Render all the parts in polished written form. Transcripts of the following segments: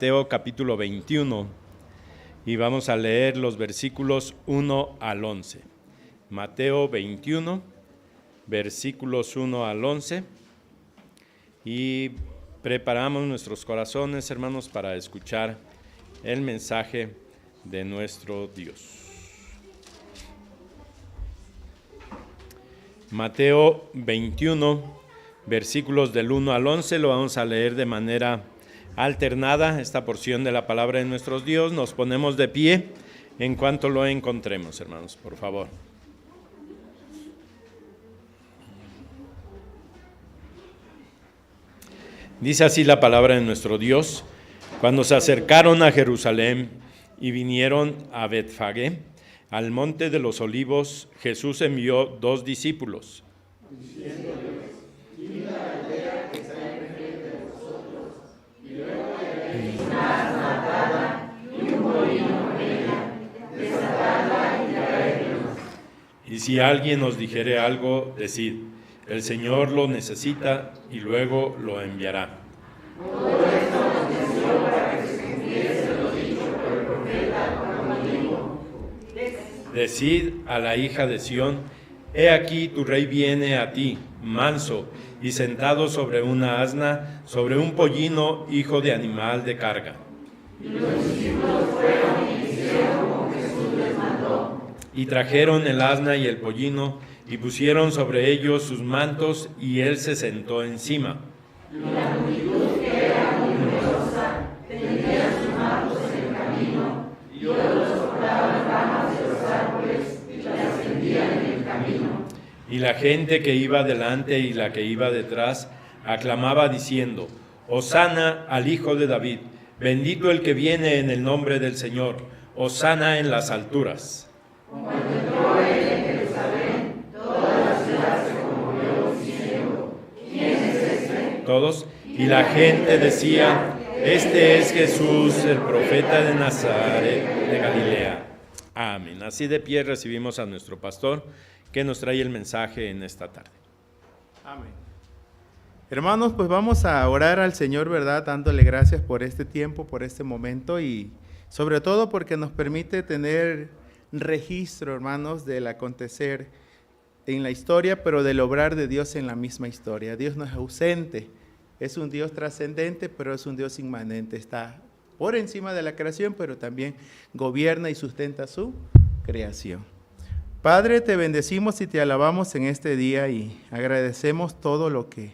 Mateo capítulo 21 y vamos a leer los versículos 1 al 11. Mateo 21, versículos 1 al 11, y preparamos nuestros corazones, hermanos, para escuchar el mensaje de nuestro Dios. Mateo 21, versículos del 1 al 11, lo vamos a leer de manera alternada, esta porción de la palabra de nuestro Dios. Nos ponemos de pie en cuanto lo encontremos, hermanos, por favor. Dice así la palabra de nuestro Dios: cuando se acercaron a Jerusalén y vinieron a Betfagé, al monte de los olivos, Jesús envió 2 discípulos, diciéndoles: id a la aldea que está enfrente de vosotros, y luego hallaréis una asna atada y un pollino con ella, desatadla y traédmelos. Y si alguien os dijere algo, decid: el Señor lo necesita, y luego lo enviará. Todo esto aconteció para que se cumpliese lo dicho por el profeta cuando dijo: decid a la hija de Sión: he aquí tu rey viene a ti, manso y sentado sobre una asna, sobre un pollino, hijo de animal de carga. Y los discípulos fueron y hicieron como Jesús les mandó. Y trajeron el asna y el pollino, y pusieron sobre ellos sus mantos, y él se sentó encima. Y la multitud, que era muy numerosa, tendía sus mantos en el camino, y otros cortaban ramas de los árboles y las tendían en el camino. Y la gente que iba delante y la que iba detrás aclamaba diciendo: Hosana al Hijo de David, bendito el que viene en el nombre del Señor, Hosana en las alturas. Cuando entró él en Jerusalén, toda la ciudad se conmovió diciendo: ¿quién es este? Todos, y la gente decía: este es Jesús, el profeta de Nazaret de Galilea. Amén. Así de pie recibimos a nuestro pastor, que nos trae el mensaje en esta tarde. Amén. Hermanos, pues vamos a orar al Señor, ¿verdad? Dándole gracias por este tiempo, por este momento, y sobre todo porque nos permite tener registro, hermanos, del acontecer en la historia, pero del obrar de Dios en la misma historia. Dios no es ausente, es un Dios trascendente, pero es un Dios inmanente. Está por encima de la creación, pero también gobierna y sustenta su creación. Padre, te bendecimos y te alabamos en este día y agradecemos todo lo que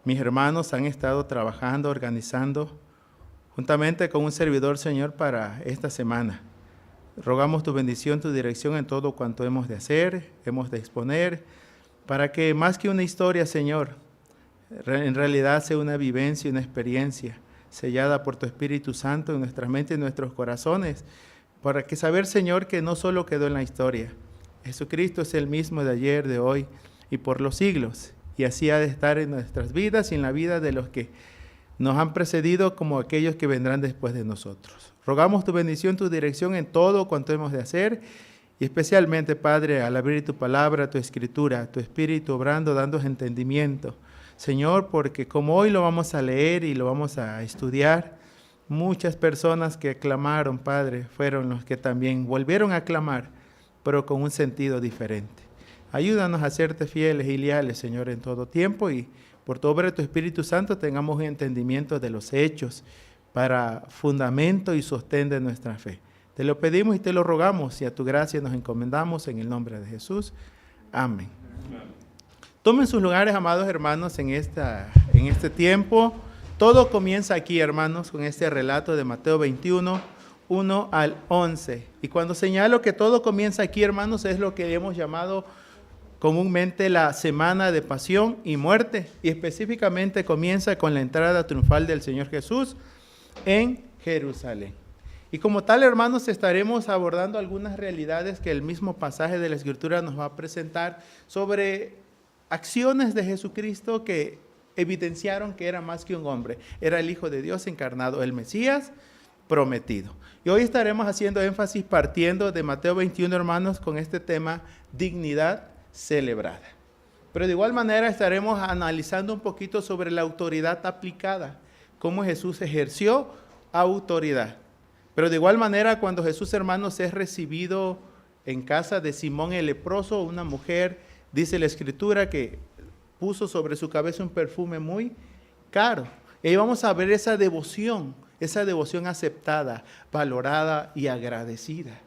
mis hermanos han estado trabajando, organizando, juntamente con un servidor, Señor, para esta semana. Rogamos tu bendición, tu dirección en todo cuanto hemos de hacer, hemos de exponer, para que más que una historia, Señor, en realidad sea una vivencia, una experiencia sellada por tu Espíritu Santo en nuestra mente y en nuestros corazones, para que saber, Señor, que no solo quedó en la historia. Jesucristo es el mismo de ayer, de hoy y por los siglos, y así ha de estar en nuestras vidas y en la vida de los que nos han precedido, como aquellos que vendrán después de nosotros. Rogamos tu bendición, tu dirección en todo cuanto hemos de hacer, y especialmente, Padre, al abrir tu palabra, tu escritura, tu Espíritu obrando, dándonos entendimiento, Señor, porque como hoy lo vamos a leer y lo vamos a estudiar, muchas personas que clamaron, Padre, fueron los que también volvieron a clamar, pero con un sentido diferente. Ayúdanos a serte fieles y leales, Señor, en todo tiempo, y por tu obra de tu Espíritu Santo tengamos un entendimiento de los hechos para fundamento y sostén de nuestra fe. Te lo pedimos y te lo rogamos, y a tu gracia nos encomendamos en el nombre de Jesús. Amén. Tomen sus lugares, amados hermanos, en este tiempo. Todo comienza aquí, hermanos, con este relato de Mateo 21, 1 al 11. Y cuando señalo que todo comienza aquí, hermanos, es lo que hemos llamado comúnmente la semana de pasión y muerte, y específicamente comienza con la entrada triunfal del Señor Jesús en Jerusalén. Y como tal, hermanos, estaremos abordando algunas realidades que el mismo pasaje de la Escritura nos va a presentar sobre acciones de Jesucristo que evidenciaron que era más que un hombre, era el Hijo de Dios encarnado, el Mesías prometido. Y hoy estaremos haciendo énfasis partiendo de Mateo 21, hermanos, con este tema: dignidad celebrada. Pero de igual manera estaremos analizando un poquito sobre la autoridad aplicada, cómo Jesús ejerció autoridad. Pero de igual manera, cuando Jesús, hermanos, es recibido en casa de Simón el leproso, una mujer, dice la Escritura, que puso sobre su cabeza un perfume muy caro. Y ahí vamos a ver esa devoción aceptada, valorada y agradecida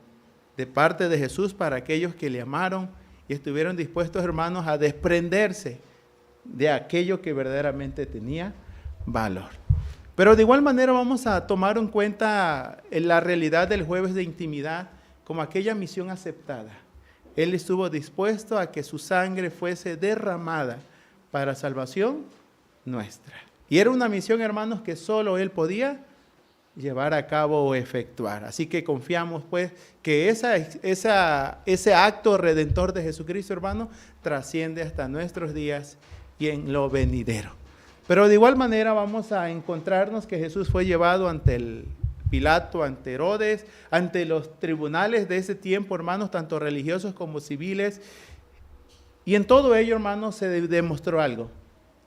de parte de Jesús para aquellos que le amaron y estuvieron dispuestos, hermanos, a desprenderse de aquello que verdaderamente tenía valor. Pero de igual manera vamos a tomar en cuenta la realidad del jueves de intimidad como aquella misión aceptada. Él estuvo dispuesto a que su sangre fuese derramada para salvación nuestra. Y era una misión, hermanos, que solo Él podía llevar a cabo o efectuar. Así que confiamos, pues, que ese acto redentor de Jesucristo, hermanos, trasciende hasta nuestros días y en lo venidero. Pero de igual manera vamos a encontrarnos que Jesús fue llevado ante el Pilato, ante Herodes, ante los tribunales de ese tiempo, hermanos, tanto religiosos como civiles. Y en todo ello, hermanos, se demostró algo,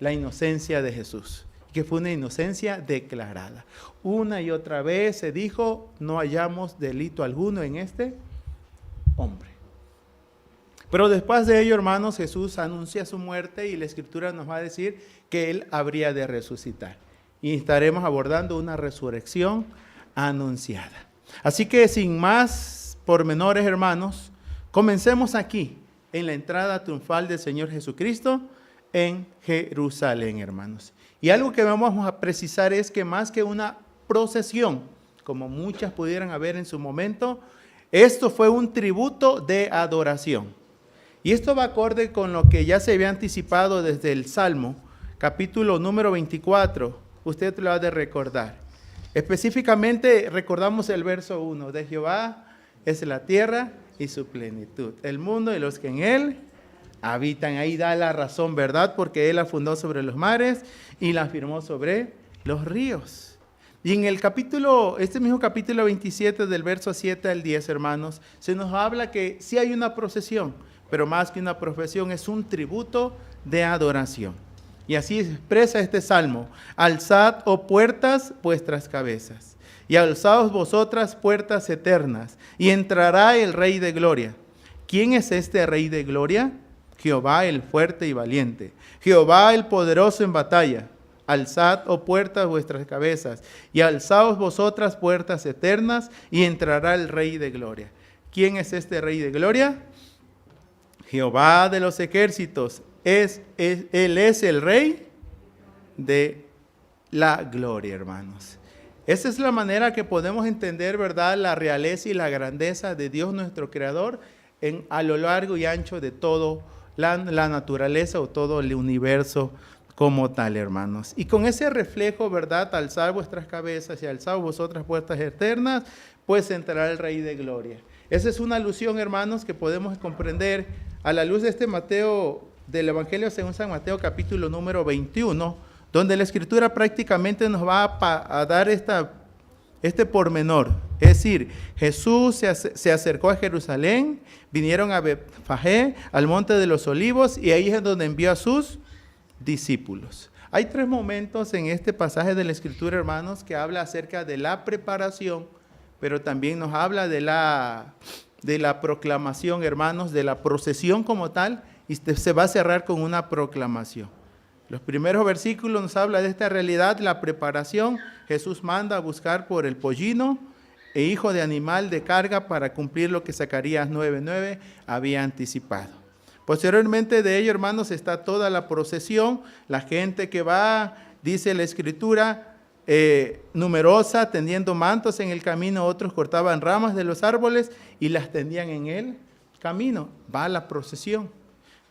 la inocencia de Jesús, que fue una inocencia declarada. Una y otra vez se dijo, no hallamos delito alguno en este hombre. Pero después de ello, hermanos, Jesús anuncia su muerte y la Escritura nos va a decir que Él habría de resucitar. Y estaremos abordando una resurrección anunciada. Así que sin más pormenores, hermanos, comencemos aquí en la entrada triunfal del Señor Jesucristo en Jerusalén, hermanos. Y algo que vamos a precisar es que más que una procesión, como muchas pudieran haber en su momento, esto fue un tributo de adoración. Y esto va acorde con lo que ya se había anticipado desde el Salmo, capítulo número 24. Usted lo ha de recordar. Específicamente recordamos el verso 1. De Jehová es la tierra y su plenitud, el mundo y los que en él habitan. Ahí da la razón, ¿verdad? Porque Él la fundó sobre los mares y la firmó sobre los ríos. Y en el capítulo, este mismo capítulo 27 del verso 7 al 10, hermanos, se nos habla que sí hay una procesión, pero más que una profesión es un tributo de adoración. Y así expresa este salmo: alzad, oh puertas, vuestras cabezas, y alzaos vosotras puertas eternas, y entrará el Rey de gloria. ¿Quién es este Rey de gloria? Jehová el fuerte y valiente, Jehová el poderoso en batalla. Alzad, oh puertas, vuestras cabezas, y alzaos vosotras puertas eternas, y entrará el Rey de gloria. ¿Quién es este Rey de gloria? Jehová de los ejércitos, Él es el Rey de la gloria, hermanos. Esa es la manera que podemos entender, ¿verdad?, la realeza y la grandeza de Dios nuestro Creador a lo largo y ancho de todo la naturaleza o todo el universo como tal, hermanos. Y con ese reflejo, ¿verdad?, alzad vuestras cabezas y alzad vosotras puertas eternas, pues entrará el Rey de gloria. Esa es una alusión, hermanos, que podemos comprender a la luz de este Mateo, del Evangelio según San Mateo, capítulo número 21, donde la Escritura prácticamente nos va a dar este pormenor. Es decir, Jesús se acercó a Jerusalén, vinieron a Betfagé, al monte de los olivos, y ahí es donde envió a sus discípulos. Hay tres momentos en este pasaje de la Escritura, hermanos, que habla acerca de la preparación, pero también nos habla de la proclamación, hermanos, de la procesión como tal, y se va a cerrar con una proclamación. Los primeros versículos nos habla de esta realidad, la preparación. Jesús manda a buscar por el pollino e hijo de animal de carga para cumplir lo que Zacarías 9:9 había anticipado. Posteriormente de ello, hermanos, está toda la procesión, la gente que va, dice la Escritura, numerosa, tendiendo mantos en el camino, otros cortaban ramas de los árboles y las tendían en el camino. Va la procesión.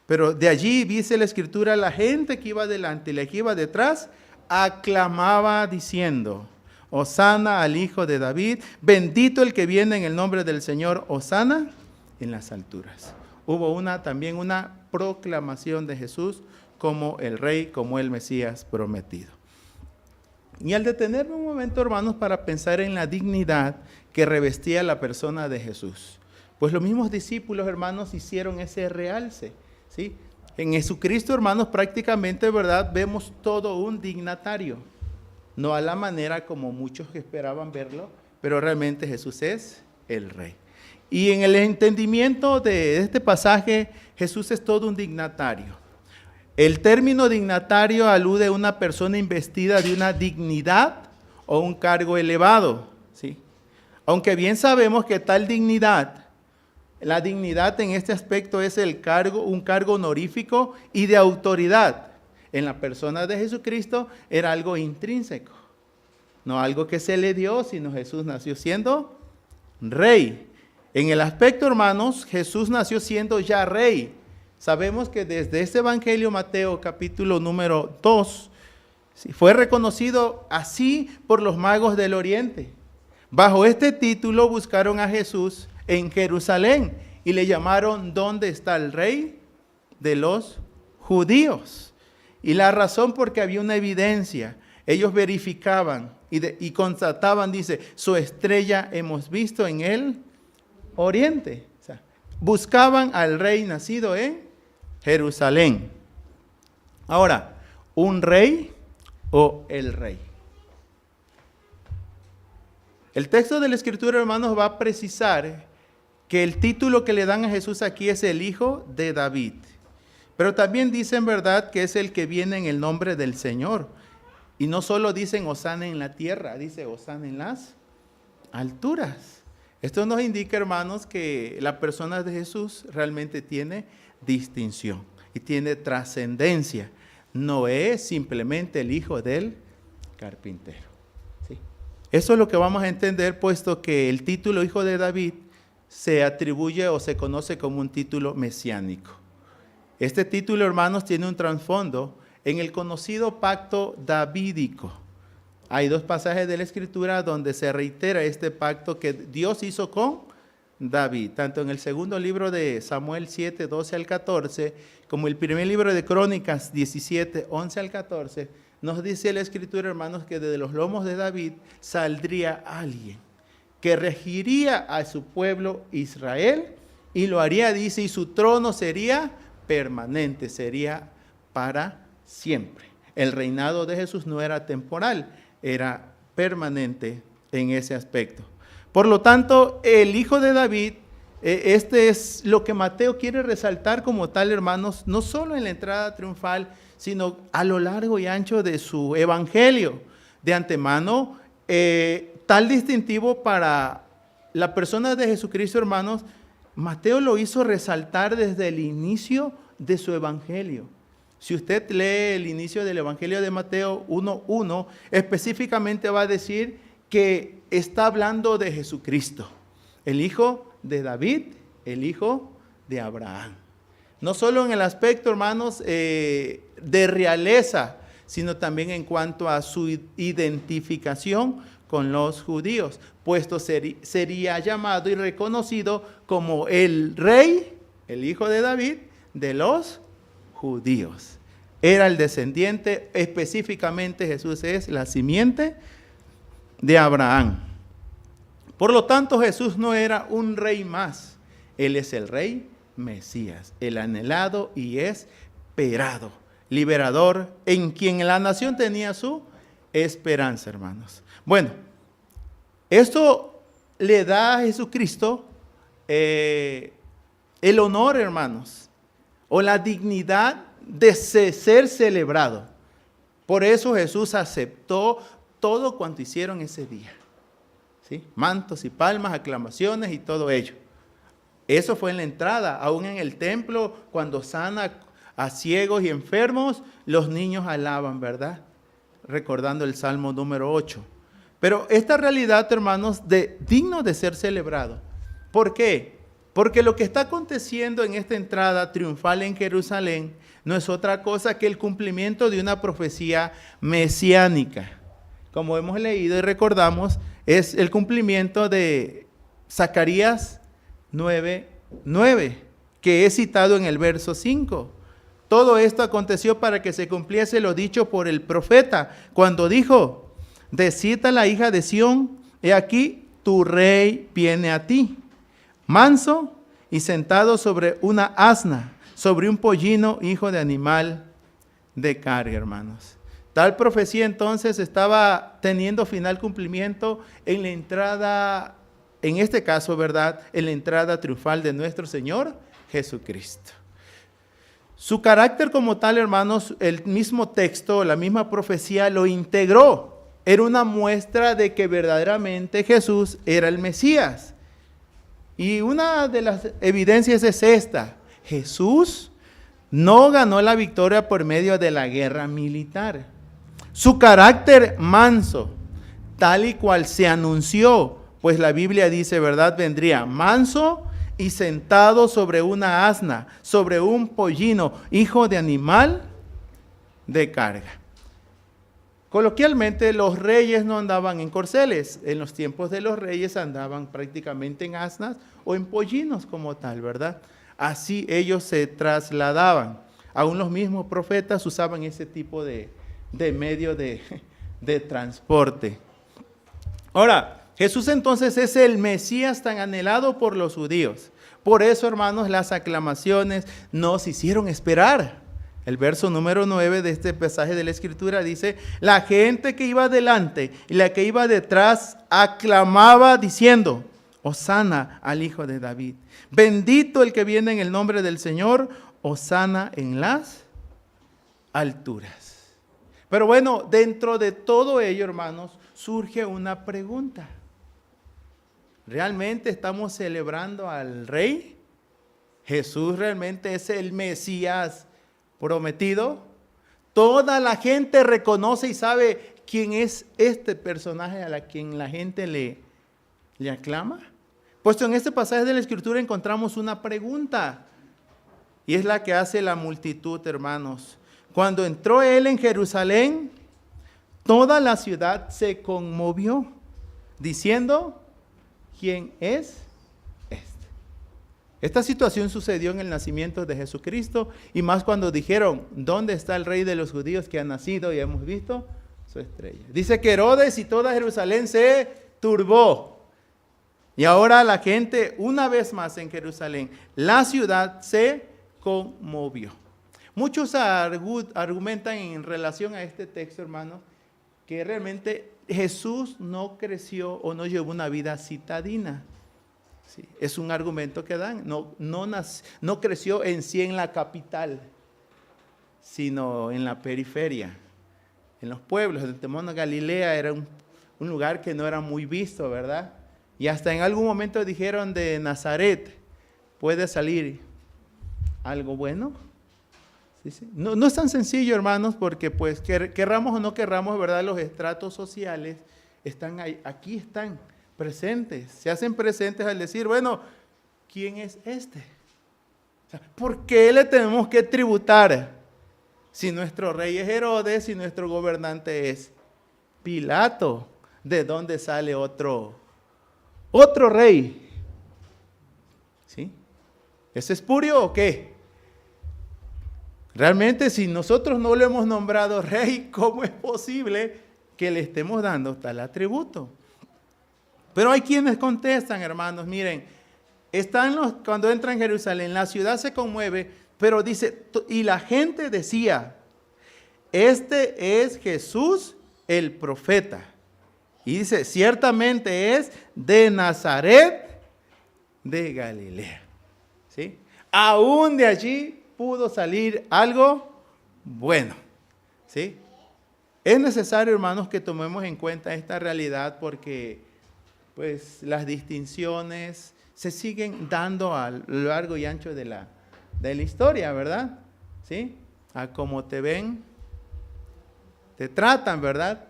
Pero de allí, dice la Escritura, la gente que iba delante y la que iba detrás, aclamaba diciendo: Hosana al Hijo de David, bendito el que viene en el nombre del Señor, Hosana en las alturas. Hubo también una proclamación de Jesús como el Rey, como el Mesías prometido. Y al detenerme un momento, hermanos, para pensar en la dignidad que revestía la persona de Jesús, pues los mismos discípulos, hermanos, hicieron ese realce, ¿sí? En Jesucristo, hermanos, prácticamente, ¿verdad?, vemos todo un dignatario. no a la manera como muchos esperaban verlo, pero realmente Jesús es el Rey. Y en el entendimiento de este pasaje, Jesús es todo un dignatario. El término dignatario alude a una persona investida de una dignidad o un cargo elevado, ¿sí? Aunque bien sabemos que tal dignidad, la dignidad en este aspecto es un cargo honorífico y de autoridad. En la persona de Jesucristo era algo intrínseco, no algo que se le dio, sino Jesús nació siendo Rey. En el aspecto, hermanos, Jesús nació siendo ya Rey. Sabemos que desde este Evangelio, Mateo capítulo número 2, fue reconocido así por los magos del Oriente. Bajo este título buscaron a Jesús en Jerusalén y le llamaron ¿dónde está el Rey de los judíos? Y la razón porque había una evidencia. Ellos verificaban y constataban, dice, su estrella hemos visto en el Oriente. O sea, buscaban al Rey nacido en Jerusalén. Ahora, ¿un rey o el Rey? El texto de la Escritura, hermanos, va a precisar que el título que le dan a Jesús aquí es el Hijo de David. Pero también dicen, ¿verdad?, que es el que viene en el nombre del Señor. Y no solo dicen Hosana en la tierra, dice Hosana en las alturas. Esto nos indica, hermanos, que la persona de Jesús realmente tiene distinción y tiene trascendencia. No es simplemente el hijo del carpintero. ¿Sí? Eso es lo que vamos a entender, puesto que el título Hijo de David se atribuye o se conoce como un título mesiánico. Este título, hermanos, tiene un trasfondo en el conocido pacto davídico. Hay dos pasajes de la Escritura donde se reitera este pacto que Dios hizo con David, tanto en el segundo libro de Samuel 7, 12 al 14, como el primer libro de Crónicas 17, 11 al 14, nos dice la Escritura, hermanos, que desde los lomos de David saldría alguien que regiría a su pueblo Israel y lo haría, dice, y su trono sería permanente, sería para siempre. El reinado de Jesús no era temporal, era permanente en ese aspecto. Por lo tanto, el Hijo de David, este es lo que Mateo quiere resaltar como tal, hermanos, no solo en la entrada triunfal, sino a lo largo y ancho de su evangelio. De antemano, tal distintivo para la persona de Jesucristo, hermanos, Mateo lo hizo resaltar desde el inicio de su evangelio. Si usted lee el inicio del evangelio de Mateo 1:1, específicamente va a decir que está hablando de Jesucristo, el hijo de David, el hijo de Abraham. No solo en el aspecto, hermanos, de realeza, sino también en cuanto a su identificación con los judíos, puesto sería llamado y reconocido como el rey, el hijo de David, de los judíos. Era el descendiente, específicamente Jesús es la simiente de Abraham. Por lo tanto, Jesús no era un rey más. Él es el rey Mesías, el anhelado y esperado, liberador, en quien la nación tenía su esperanza, hermanos. Bueno, esto le da a Jesucristo el honor, hermanos, o la dignidad de ser celebrado. Por eso Jesús aceptó todo cuanto hicieron ese día. ¿Sí? Mantos y palmas, aclamaciones y todo ello. Eso fue en la entrada. Aún en el templo, cuando sana a ciegos y enfermos, los niños alaban, ¿verdad? Recordando el Salmo número 8. Pero esta realidad, hermanos, digno de ser celebrado. ¿Por qué? Porque lo que está aconteciendo en esta entrada triunfal en Jerusalén no es otra cosa que el cumplimiento de una profecía mesiánica. Como hemos leído y recordamos, es el cumplimiento de Zacarías 9:9, que es citado en el verso 5. Todo esto aconteció para que se cumpliese lo dicho por el profeta, cuando dijo: decid a la hija de Sión, he aquí tu rey viene a ti, manso y sentado sobre una asna, sobre un pollino, hijo de animal de carga, hermanos. Tal profecía entonces estaba teniendo final cumplimiento en la entrada, en este caso, ¿verdad?, en la entrada triunfal de nuestro Señor Jesucristo. Su carácter como tal, hermanos, el mismo texto, la misma profecía lo integró. Era una muestra de que verdaderamente Jesús era el Mesías. Y una de las evidencias es esta: Jesús no ganó la victoria por medio de la guerra militar. Su carácter manso, tal y cual se anunció, pues la Biblia dice, ¿verdad?, vendría manso y sentado sobre una asna, sobre un pollino, hijo de animal de carga. Coloquialmente, los reyes no andaban en corceles. En los tiempos de los reyes andaban prácticamente en asnas o en pollinos como tal, ¿verdad? Así ellos se trasladaban. Aún los mismos profetas usaban ese tipo de medio de transporte. Ahora, Jesús entonces es el Mesías tan anhelado por los judíos. Por eso, hermanos, las aclamaciones nos hicieron esperar. El verso número 9 de este pasaje de la Escritura dice: la gente que iba delante y la que iba detrás aclamaba diciendo: Hosana al Hijo de David. Bendito el que viene en el nombre del Señor, Hosana en las alturas. Pero bueno, dentro de todo ello, hermanos, surge una pregunta. ¿Realmente estamos celebrando al Rey? ¿Jesús realmente es el Mesías prometido? Toda la gente reconoce y sabe quién es este personaje a quien la gente le aclama. Puesto en este pasaje de la Escritura encontramos una pregunta, y es la que hace la multitud, hermanos. Cuando entró él en Jerusalén, toda la ciudad se conmovió, diciendo: ¿quién es este? Esta situación sucedió en el nacimiento de Jesucristo, y más cuando dijeron: ¿dónde está el Rey de los judíos que ha nacido y hemos visto su estrella? Dice que Herodes y toda Jerusalén se turbó. Y ahora la gente, una vez más en Jerusalén, la ciudad se conmovió. Muchos argumentan en relación a este texto, hermanos, que realmente Jesús no creció o no llevó una vida citadina. Sí, es un argumento que dan. No creció en sí en la capital, sino en la periferia, en los pueblos. El Temón de Galilea era un lugar que no era muy visto, ¿verdad? Y hasta en algún momento dijeron: de Nazaret puede salir algo bueno. ¿Sí? No es tan sencillo, hermanos, porque pues querramos o no querramos, ¿verdad?, los estratos sociales están ahí, aquí están presentes, se hacen presentes al decir: bueno, ¿quién es este? O sea, ¿por qué le tenemos que tributar si nuestro rey es Herodes, si nuestro gobernante es Pilato? ¿De dónde sale otro rey? ¿Sí? ¿Es espurio o qué? Realmente, si nosotros no le hemos nombrado rey, ¿cómo es posible que le estemos dando tal atributo? Pero hay quienes contestan, hermanos, miren, cuando entran en Jerusalén, la ciudad se conmueve, pero dice, y la gente decía: este es Jesús el profeta. Y dice: ciertamente es de Nazaret de Galilea. ¿Sí? Aún de allí pudo salir algo bueno. ¿Sí? Es necesario, hermanos, que tomemos en cuenta esta realidad, porque pues las distinciones se siguen dando a lo largo y ancho de la historia, ¿verdad? ¿Sí? A como te ven, te tratan, ¿verdad?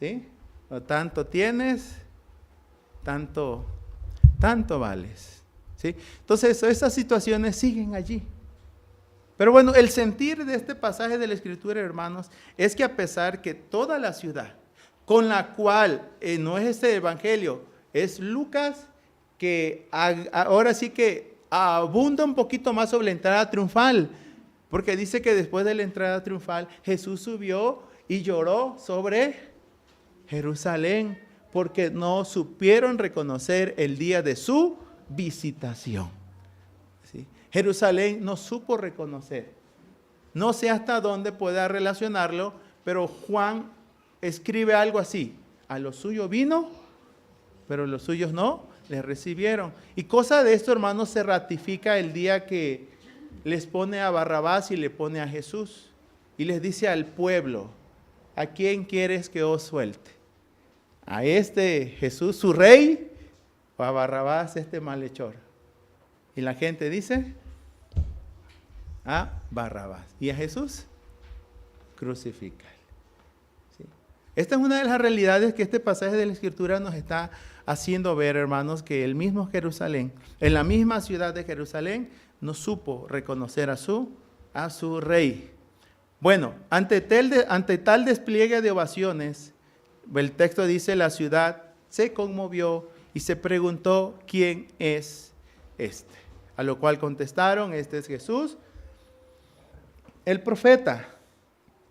¿Sí? O tanto tienes, tanto vales. ¿Sí? Entonces, esas situaciones siguen allí. Pero bueno, el sentir de este pasaje de la Escritura, hermanos, es que a pesar que toda la ciudad, con la cual no es este evangelio, es Lucas, que ahora sí que abunda un poquito más sobre la entrada triunfal, porque dice que después de la entrada triunfal, Jesús subió y lloró sobre Jerusalén, porque no supieron reconocer el día de su visitación. ¿Sí? Jerusalén no supo reconocer. No sé hasta dónde pueda relacionarlo, pero Juan escribe algo así: a los suyos vino, pero los suyos no le recibieron. Y cosa de esto, hermanos, se ratifica el día que les pone a Barrabás y le pone a Jesús. Y les dice al pueblo: ¿a quién quieres que os suelte? ¿A este Jesús, su rey, o a Barrabás, este malhechor? Y la gente dice: a Barrabás. ¿Y a Jesús? Crucificar. ¿Sí? Esta es una de las realidades que este pasaje de la Escritura nos está haciendo ver, hermanos, que el mismo Jerusalén, en la misma ciudad de Jerusalén, no supo reconocer a su rey. Bueno, ante tal despliegue de ovaciones, el texto dice: la ciudad se conmovió y se preguntó: ¿quién es este? A lo cual contestaron: este es Jesús, el profeta.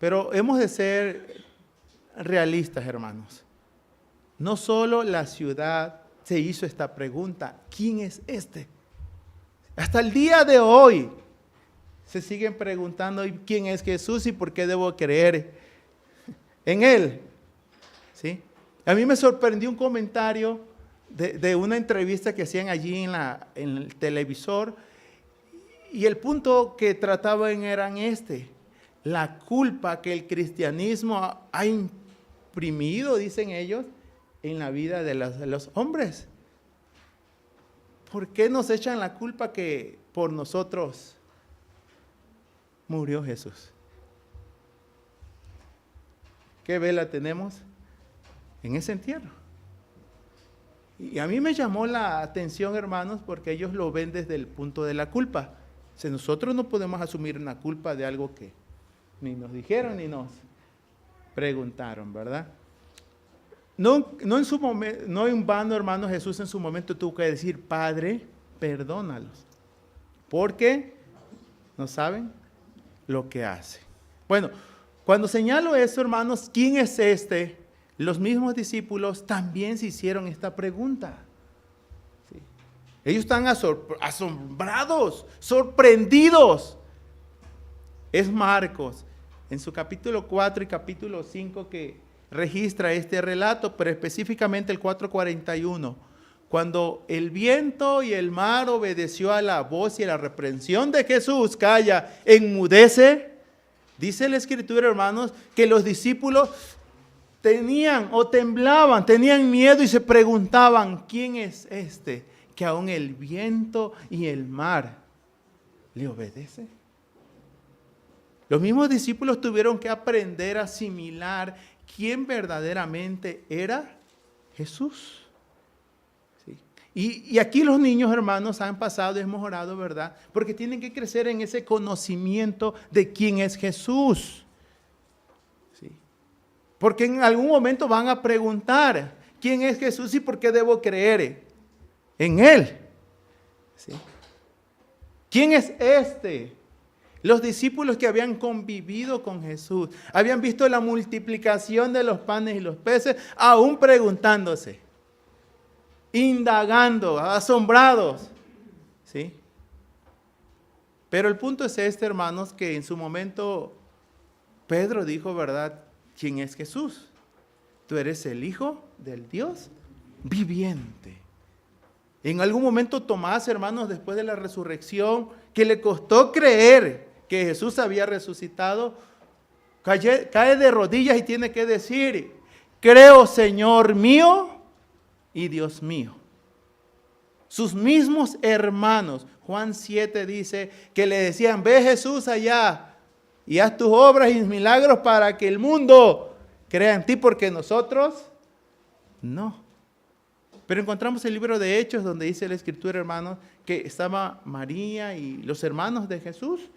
Pero hemos de ser realistas, hermanos. No solo la ciudad se hizo esta pregunta: ¿quién es este? Hasta el día de hoy se siguen preguntando: ¿quién es Jesús y por qué debo creer en Él? ¿Sí? A mí me sorprendió un comentario de una entrevista que hacían allí en el televisor, y el punto que trataban eran la culpa que el cristianismo ha imprimido, dicen ellos, en la vida de los hombres. ¿Por qué nos echan la culpa que por nosotros murió Jesús? ¿Qué vela tenemos en ese entierro? Y a mí me llamó la atención, hermanos, porque ellos lo ven desde el punto de la culpa. Si nosotros no podemos asumir una culpa de algo que ni nos dijeron ni nos preguntaron, ¿verdad? No en vano, hermanos, Jesús en su momento tuvo que decir: Padre, perdónalos, porque no saben lo que hacen. Bueno, cuando señalo eso, hermanos, ¿quién es este? Los mismos discípulos también se hicieron esta pregunta. ¿Sí? Ellos están asombrados, sorprendidos. Es Marcos, en su capítulo 4 y capítulo 5, que registra este relato, pero específicamente el 4:41. Cuando el viento y el mar obedeció a la voz y a la reprensión de Jesús: calla, enmudece. Dice la Escritura, hermanos, que los discípulos temblaban, tenían miedo y se preguntaban: ¿quién es este que aún el viento y el mar le obedece? Los mismos discípulos tuvieron que aprender a asimilar quién verdaderamente era Jesús. ¿Sí? Y aquí los niños, hermanos, han pasado y hemos orado, ¿verdad? Porque tienen que crecer en ese conocimiento de quién es Jesús. ¿Sí? Porque en algún momento van a preguntar: ¿quién es Jesús y por qué debo creer en Él? ¿Sí? ¿Quién es este? Los discípulos que habían convivido con Jesús, habían visto la multiplicación de los panes y los peces, aún preguntándose, indagando, asombrados. ¿Sí? Pero el punto es hermanos, que en su momento Pedro dijo, ¿verdad?, ¿quién es Jesús? Tú eres el Hijo del Dios viviente. En algún momento Tomás, hermanos, después de la resurrección, que le costó creer que Jesús había resucitado, cae de rodillas y tiene que decir: creo, Señor mío y Dios mío. Sus mismos hermanos, Juan 7 dice, que le decían: ve Jesús allá y haz tus obras y milagros para que el mundo crea en ti, porque nosotros no. Pero encontramos el libro de Hechos, donde dice la Escritura, hermanos, que estaba María y los hermanos de Jesús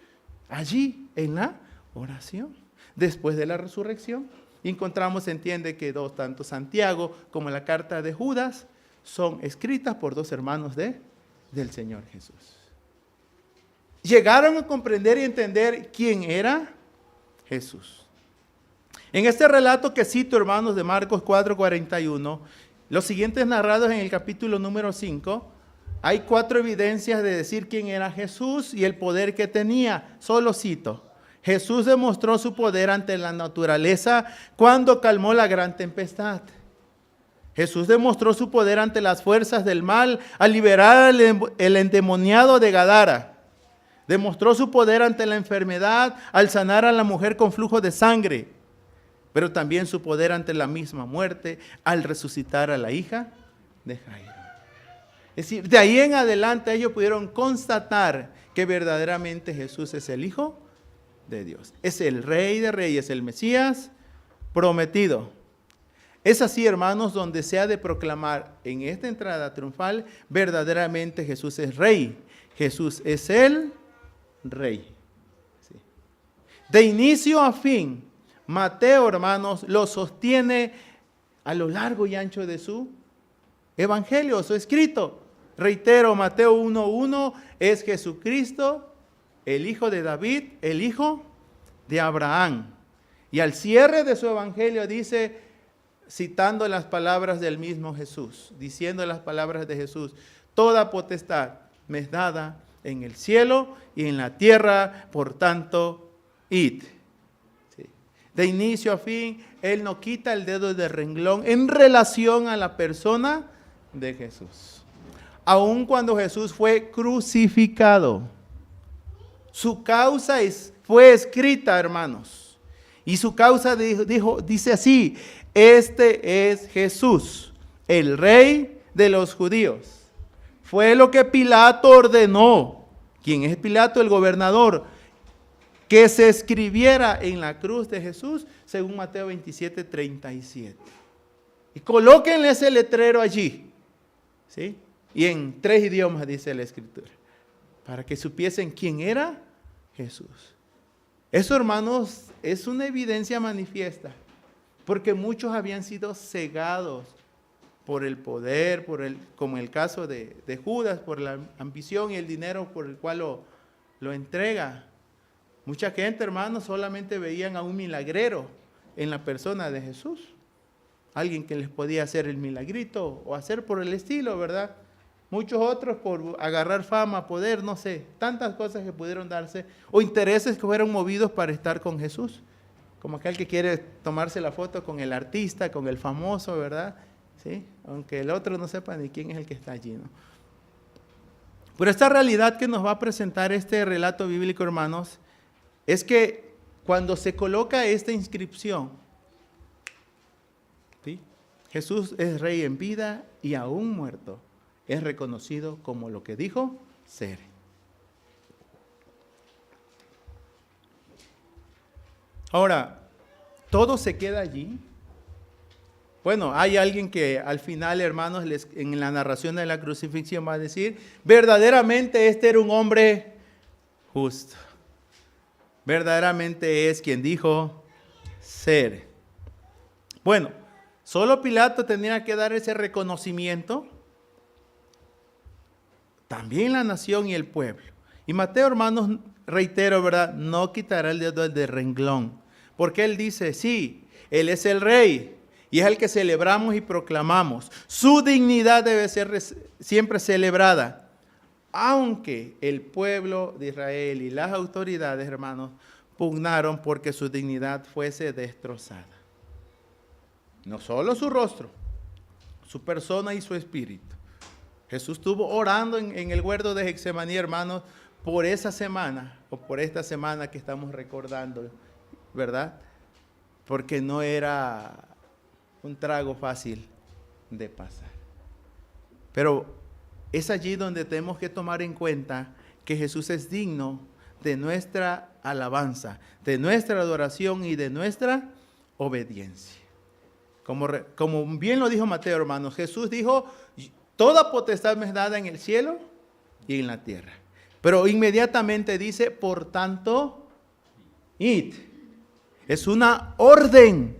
allí en la oración, después de la resurrección. Y encontramos, se entiende, que tanto Santiago como la carta de Judas son escritas por dos hermanos del Señor Jesús. Llegaron a comprender y entender quién era Jesús. En este relato que cito, hermanos, de Marcos 4:41, los siguientes narrados en el capítulo número 5, hay 4 evidencias de decir quién era Jesús y el poder que tenía. Solo cito. Jesús demostró su poder ante la naturaleza cuando calmó la gran tempestad. Jesús demostró su poder ante las fuerzas del mal al liberar el endemoniado de Gadara. Demostró su poder ante la enfermedad al sanar a la mujer con flujo de sangre. Pero también su poder ante la misma muerte al resucitar a la hija de Jairo. Es decir, de ahí en adelante ellos pudieron constatar que verdaderamente Jesús es el Hijo de Dios. Es el Rey de Reyes, el Mesías prometido. Es así, hermanos, donde se ha de proclamar en esta entrada triunfal, verdaderamente Jesús es Rey. Jesús es el Rey. Sí. De inicio a fin, Mateo, hermanos, lo sostiene a lo largo y ancho de su evangelio, su escrito. Reitero, Mateo 1:1 es Jesucristo, el hijo de David, el hijo de Abraham. Y al cierre de su evangelio dice, citando las palabras del mismo Jesús, diciendo las palabras de Jesús, toda potestad me es dada en el cielo y en la tierra, por tanto, id. Sí. De inicio a fin, Él no quita el dedo del renglón en relación a la persona de Jesús. Aun cuando Jesús fue crucificado, su causa fue escrita, hermanos. Y su causa dice así, este es Jesús, el Rey de los judíos. Fue lo que Pilato ordenó. ¿Quién es Pilato? El gobernador. Que se escribiera en la cruz de Jesús, según Mateo 27:37. Y colóquenle ese letrero allí. ¿Sí? Y en 3 idiomas dice la Escritura. Para que supiesen quién era Jesús. Eso, hermanos, es una evidencia manifiesta. Porque muchos habían sido cegados por el poder, como en el caso de Judas, por la ambición y el dinero por el cual lo entrega. Mucha gente, hermanos, solamente veían a un milagrero en la persona de Jesús. Alguien que les podía hacer el milagrito o hacer por el estilo, ¿verdad? Muchos otros por agarrar fama, poder, no sé, tantas cosas que pudieron darse, o intereses que fueron movidos para estar con Jesús. Como aquel que quiere tomarse la foto con el artista, con el famoso, ¿verdad? ¿Sí? Aunque el otro no sepa ni quién es el que está allí, ¿no? Pero esta realidad que nos va a presentar este relato bíblico, hermanos, es que cuando se coloca esta inscripción, ¿sí? Jesús es Rey en vida y aún muerto, es reconocido como lo que dijo ser. Ahora, ¿todo se queda allí? Bueno, hay alguien que al final, hermanos, en la narración de la crucifixión va a decir, verdaderamente este era un hombre justo. Verdaderamente es quien dijo ser. Bueno, solo Pilato tenía que dar ese reconocimiento. También la nación y el pueblo. Y Mateo, hermanos, reitero, ¿verdad? No quitará el dedo del renglón. Porque él dice, sí, él es el rey. Y es el que celebramos y proclamamos. Su dignidad debe ser siempre celebrada. Aunque el pueblo de Israel y las autoridades, hermanos, pugnaron porque su dignidad fuese destrozada. No solo su rostro, su persona y su espíritu. Jesús estuvo orando en el huerto de Getsemaní, hermanos, por esa semana, o por esta semana que estamos recordando, ¿verdad? Porque no era un trago fácil de pasar. Pero es allí donde tenemos que tomar en cuenta que Jesús es digno de nuestra alabanza, de nuestra adoración y de nuestra obediencia. Como bien lo dijo Mateo, hermanos, Jesús dijo, toda potestad me es dada en el cielo y en la tierra. Pero inmediatamente dice, por tanto, id. Es una orden,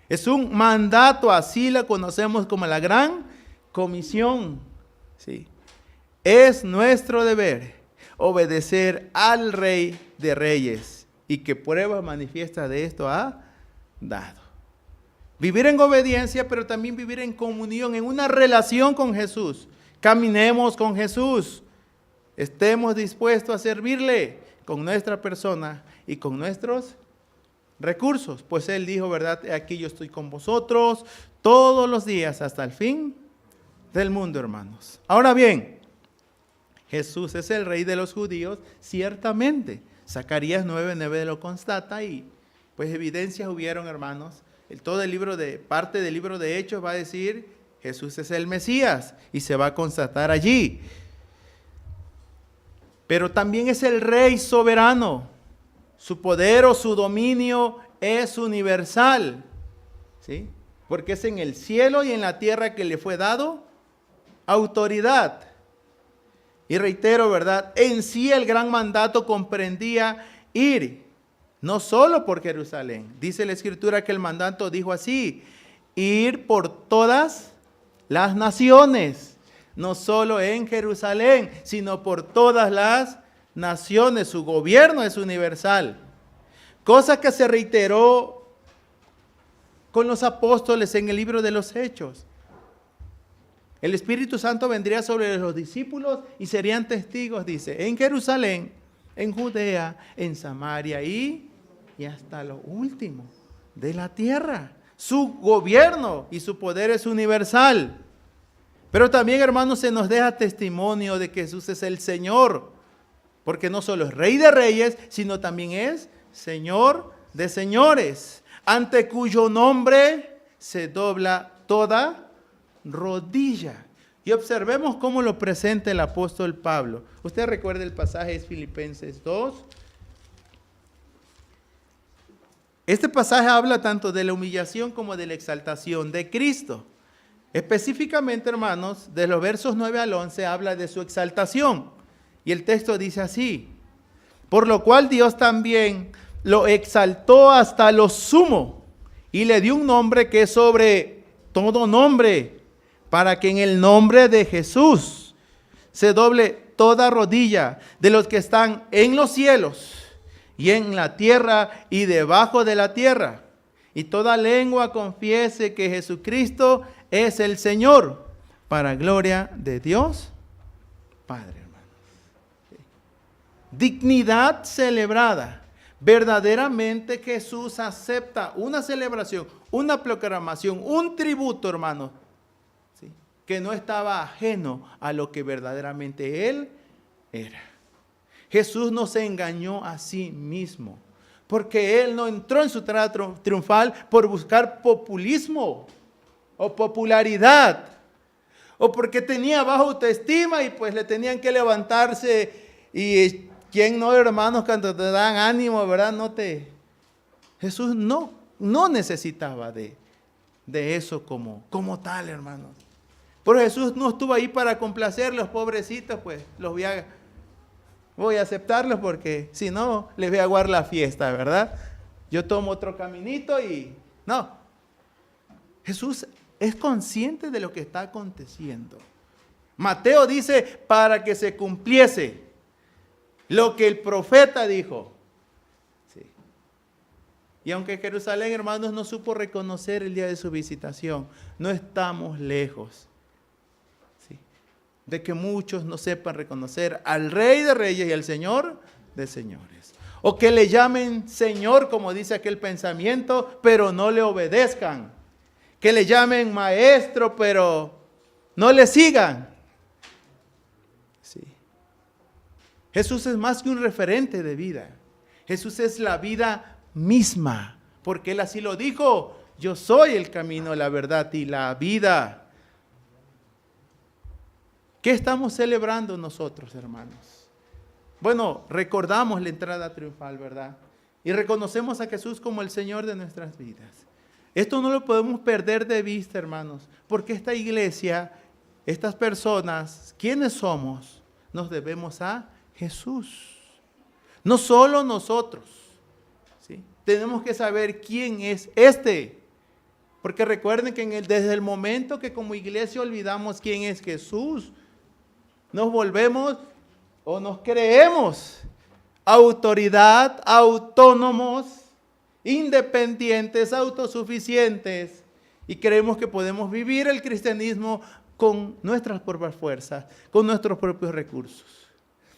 es un mandato, así la conocemos como la gran comisión. ¿Sí? Es nuestro deber obedecer al Rey de Reyes y que prueba manifiesta de esto ha dado. Vivir en obediencia, pero también vivir en comunión, en una relación con Jesús. Caminemos con Jesús. Estemos dispuestos a servirle con nuestra persona y con nuestros recursos. Pues Él dijo, ¿verdad? Aquí yo estoy con vosotros todos los días hasta el fin del mundo, hermanos. Ahora bien, Jesús es el Rey de los judíos, ciertamente. Zacarías 9:9 lo constata y pues evidencias hubieron, hermanos. Parte del libro de Hechos va a decir, Jesús es el Mesías y se va a constatar allí. Pero también es el Rey soberano. Su poder o su dominio es universal, ¿sí? Porque es en el cielo y en la tierra que le fue dado autoridad. Y reitero, ¿verdad? En sí el gran mandato comprendía ir, no solo por Jerusalén. Dice la Escritura que el mandato dijo así, ir por todas las naciones, no solo en Jerusalén, sino por todas las naciones. Su gobierno es universal. Cosa que se reiteró con los apóstoles en el libro de los Hechos. El Espíritu Santo vendría sobre los discípulos y serían testigos, dice, en Jerusalén, en Judea, en Samaria y hasta lo último de la tierra. Su gobierno y su poder es universal. Pero también, hermanos, se nos deja testimonio de que Jesús es el Señor, porque no solo es Rey de Reyes, sino también es Señor de señores, ante cuyo nombre se dobla toda rodilla. Y observemos cómo lo presenta el apóstol Pablo. Usted recuerda el pasaje de Filipenses 2. Este pasaje habla tanto de la humillación como de la exaltación de Cristo. Específicamente, hermanos, de los versos 9 al 11 habla de su exaltación. Y el texto dice así: por lo cual Dios también lo exaltó hasta lo sumo y le dio un nombre que es sobre todo nombre, para que en el nombre de Jesús se doble toda rodilla de los que están en los cielos y en la tierra y debajo de la tierra, y toda lengua confiese que Jesucristo es el Señor, para gloria de Dios Padre, hermanos. Dignidad celebrada. Verdaderamente Jesús acepta una celebración, una proclamación, un tributo, hermanos, ¿sí?, que no estaba ajeno a lo que verdaderamente Él era. Jesús no se engañó a sí mismo, porque Él no entró en su entrada triunfal por buscar populismo o popularidad, o porque tenía baja autoestima y pues le tenían que levantarse. Y ¿quién no, hermanos, cuando te dan ánimo, verdad? Jesús no necesitaba de eso como tal, hermanos. Pero Jesús no estuvo ahí para complacer los pobrecitos, pues voy a aceptarlos porque si no, les voy a aguar la fiesta, ¿verdad? Yo tomo otro caminito y no. Jesús es consciente de lo que está aconteciendo. Mateo dice, para que se cumpliese lo que el profeta dijo. Sí. Y aunque Jerusalén, hermanos, no supo reconocer el día de su visitación, no estamos lejos, ¿sí?, de que muchos no sepan reconocer al Rey de Reyes y al Señor de Señores. O que le llamen Señor, como dice aquel pensamiento, pero no le obedezcan. Que le llamen Maestro, pero no le sigan. Sí. Jesús es más que un referente de vida. Jesús es la vida misma, porque Él así lo dijo: yo soy el camino, la verdad y la vida. ¿Qué estamos celebrando nosotros, hermanos? Bueno, recordamos la entrada triunfal, ¿verdad? Y reconocemos a Jesús como el Señor de nuestras vidas. Esto no lo podemos perder de vista, hermanos, porque esta iglesia, estas personas, ¿quiénes somos? Nos debemos a Jesús. No solo nosotros, ¿sí? Tenemos que saber quién es este. Porque recuerden que desde el momento que como iglesia olvidamos quién es Jesús, nos volvemos o nos creemos autoridad, autónomos, independientes, autosuficientes, y creemos que podemos vivir el cristianismo con nuestras propias fuerzas, con nuestros propios recursos.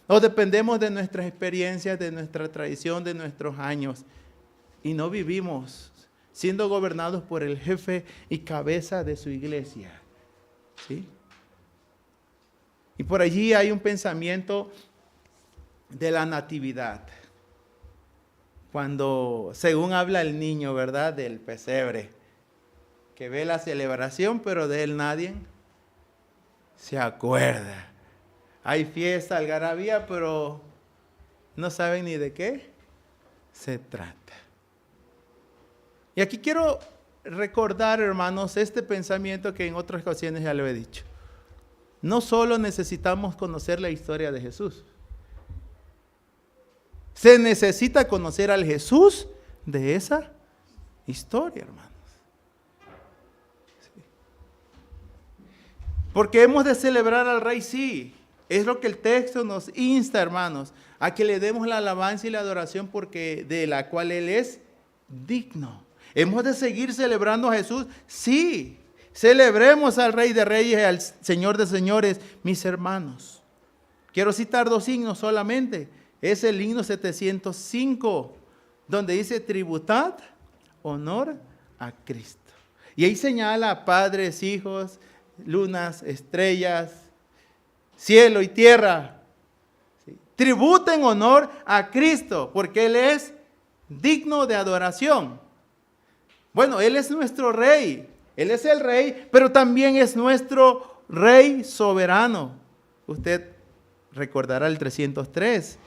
O dependemos de nuestras experiencias, de nuestra tradición, de nuestros años. Y no vivimos siendo gobernados por el jefe y cabeza de su iglesia. ¿Sí? Y por allí hay un pensamiento de la natividad. Cuando, según habla el niño, ¿verdad? Del pesebre, que ve la celebración, pero de él nadie se acuerda. Hay fiesta, algarabía, pero no saben ni de qué se trata. Y aquí quiero recordar, hermanos, este pensamiento que en otras ocasiones ya lo he dicho. No solo necesitamos conocer la historia de Jesús. Se necesita conocer al Jesús de esa historia, hermanos. Sí. Porque hemos de celebrar al Rey, sí. Es lo que el texto nos insta, hermanos, a que le demos la alabanza y la adoración porque de la cual Él es digno. ¿Hemos de seguir celebrando a Jesús? Sí. Celebremos al Rey de Reyes y al Señor de Señores, mis hermanos. Quiero citar 2 himnos solamente. Es el himno 705, donde dice tributad, honor a Cristo. Y ahí señala padres, hijos, lunas, estrellas, cielo y tierra. ¿Sí? Tributen honor a Cristo, porque Él es digno de adoración. Bueno, Él es nuestro Rey. Él es el Rey, pero también es nuestro Rey soberano. Usted recordará el 303.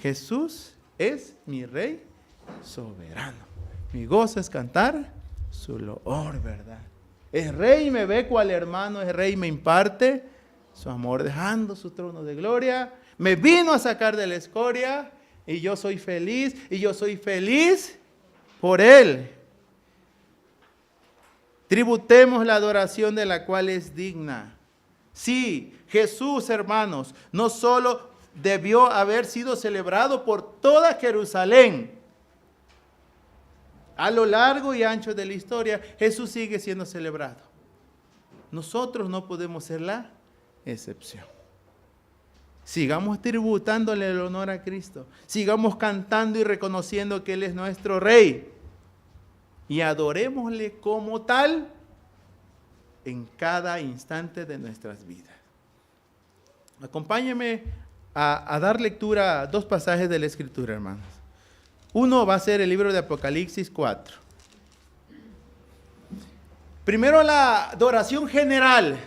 Jesús es mi Rey soberano. Mi gozo es cantar su loor, ¿verdad? Es Rey y me ve cual hermano, es Rey y me imparte su amor, dejando su trono de gloria. Me vino a sacar de la escoria y yo soy feliz por Él. Tributemos la adoración de la cual es digna. Sí, Jesús, hermanos, no solo debió haber sido celebrado por toda Jerusalén. A lo largo y ancho de la historia, Jesús sigue siendo celebrado. Nosotros no podemos ser la excepción. Sigamos tributándole el honor a Cristo. Sigamos cantando y reconociendo que Él es nuestro Rey. Y adorémosle como tal en cada instante de nuestras vidas. Acompáñenme a dar lectura a 2 pasajes de la Escritura, hermanos. Uno va a ser el libro de Apocalipsis 4. Primero la adoración general,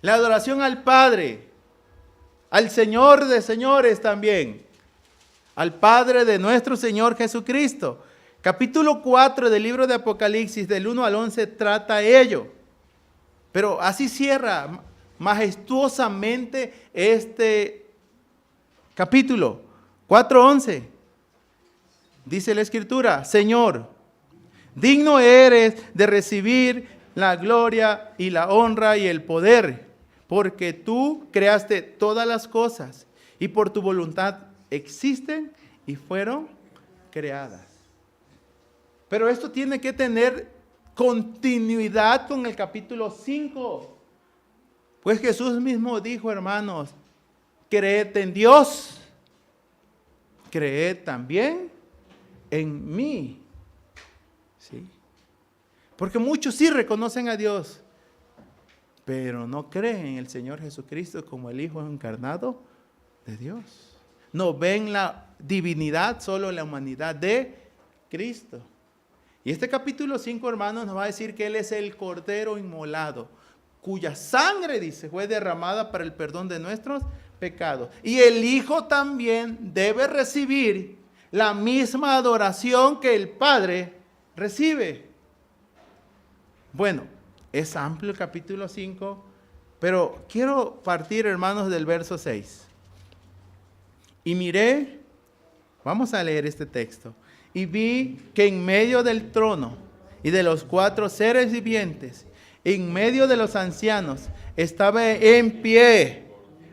la adoración al Padre, al Señor de señores también, al Padre de nuestro Señor Jesucristo. Capítulo 4 del libro de Apocalipsis, del 1 al 11, trata ello. Pero así cierra majestuosamente este capítulo 4:11. Dice la Escritura: Señor, digno eres de recibir la gloria y la honra y el poder, porque tú creaste todas las cosas y por tu voluntad existen y fueron creadas. Pero esto tiene que tener continuidad con el capítulo 5. Pues Jesús mismo dijo, hermanos, creed en Dios, creed también en mí. ¿Sí? Porque muchos sí reconocen a Dios, pero no creen en el Señor Jesucristo como el Hijo encarnado de Dios. No ven la divinidad, solo la humanidad de Cristo. Y este capítulo 5, hermanos, nos va a decir que Él es el Cordero inmolado, cuya sangre, dice, fue derramada para el perdón de nuestros pecados. Y el Hijo también debe recibir la misma adoración que el Padre recibe. Bueno, es amplio el capítulo 5, pero quiero partir, hermanos, del verso 6. Y miré, vamos a leer este texto. Y vi que en medio del trono y de los 4 seres vivientes, en medio de los ancianos, estaba en pie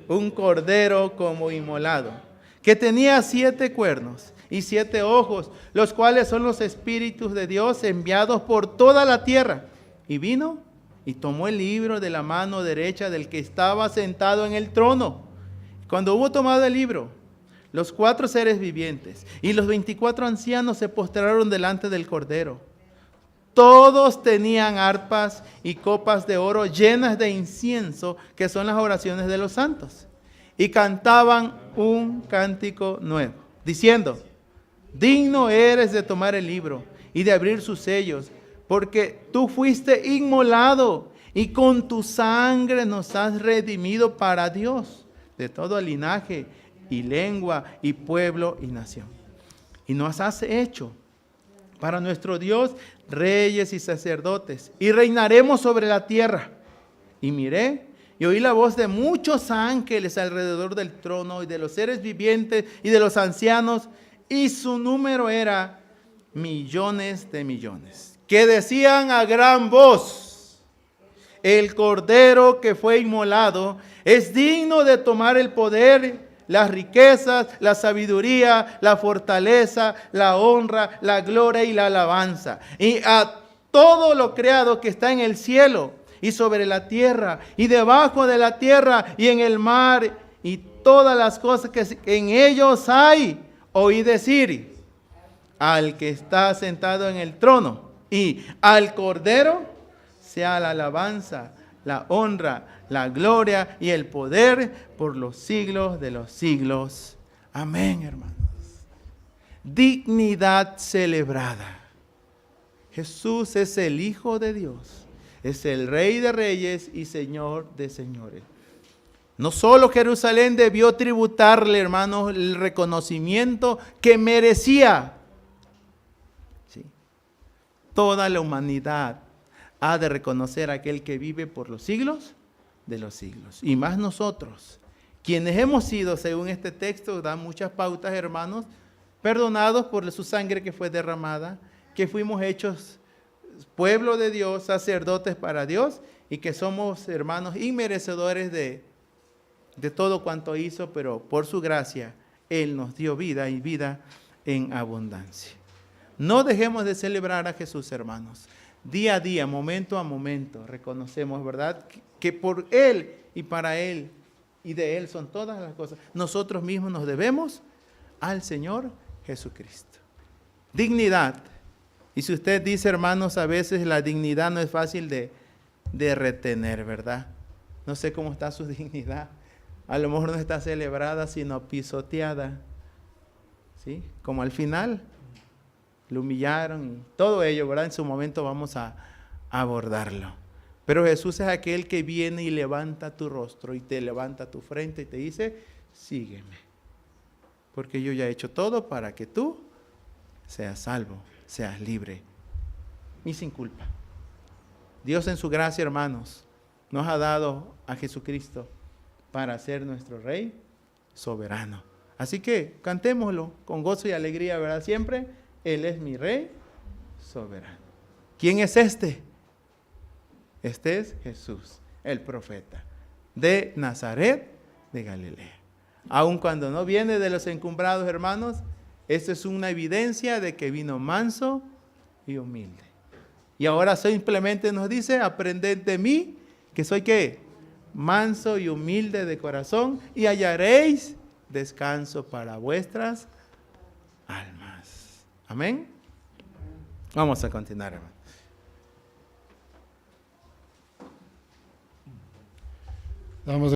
un cordero como inmolado, que tenía 7 cuernos y 7 ojos, los cuales son los espíritus de Dios enviados por toda la tierra. Y vino y tomó el libro de la mano derecha del que estaba sentado en el trono. Cuando hubo tomado el libro, los 4 seres vivientes y los 24 ancianos se postraron delante del Cordero. Todos tenían arpas y copas de oro llenas de incienso, que son las oraciones de los santos. Y cantaban un cántico nuevo, diciendo: digno eres de tomar el libro y de abrir sus sellos, porque tú fuiste inmolado y con tu sangre nos has redimido para Dios de todo linaje y lengua y pueblo y nación. Y nos has hecho para nuestro Dios reyes y sacerdotes, y reinaremos sobre la tierra. Y miré y oí la voz de muchos ángeles alrededor del trono y de los seres vivientes y de los ancianos, y su número era millones de millones, que decían a gran voz: el Cordero que fue inmolado es digno de tomar el poder, las riquezas, la sabiduría, la fortaleza, la honra, la gloria y la alabanza. Y a todo lo creado que está en el cielo y sobre la tierra y debajo de la tierra y en el mar y todas las cosas que en ellos hay, oí decir: al que está sentado en el trono y al Cordero sea la alabanza, la honra, la gloria y el poder por los siglos de los siglos. Amén, hermanos. Dignidad celebrada. Jesús es el Hijo de Dios, es el Rey de Reyes y Señor de Señores. No solo Jerusalén debió tributarle, hermanos, el reconocimiento que merecía. Sí. Toda la humanidad ha de reconocer a aquel que vive por los siglos de los siglos. Y más nosotros, quienes hemos sido, según este texto, da muchas pautas, hermanos, perdonados por su sangre que fue derramada, que fuimos hechos pueblo de Dios, sacerdotes para Dios, y que somos, hermanos, inmerecedores de todo cuanto hizo, pero por su gracia Él nos dio vida y vida en abundancia. No dejemos de celebrar a Jesús, hermanos. Día a día, momento a momento, reconocemos, ¿verdad?, que por Él y para Él y de Él son todas las cosas. Nosotros mismos nos debemos al Señor Jesucristo. Dignidad. Y si usted dice, hermanos, a veces la dignidad no es fácil de retener, ¿verdad? No sé cómo está su dignidad. A lo mejor no está celebrada, sino pisoteada. ¿Sí? Como al final lo humillaron y todo ello, ¿verdad? En su momento vamos a abordarlo. Pero Jesús es aquel que viene y levanta tu rostro y te levanta tu frente y te dice: sígueme. Porque yo ya he hecho todo para que tú seas salvo, seas libre y sin culpa. Dios en su gracia, hermanos, nos ha dado a Jesucristo para ser nuestro Rey soberano. Así que cantémoslo con gozo y alegría, ¿verdad? Siempre, Él es mi Rey soberano. ¿Quién es este? Este es Jesús, el profeta de Nazaret de Galilea. Aun cuando no viene de los encumbrados, hermanos, esto es una evidencia de que vino manso y humilde. Y ahora simplemente nos dice: aprended de mí, que soy ¿qué? Manso y humilde de corazón, y hallaréis descanso para vuestras almas. Amén. Vamos a continuar, hermano. Vamos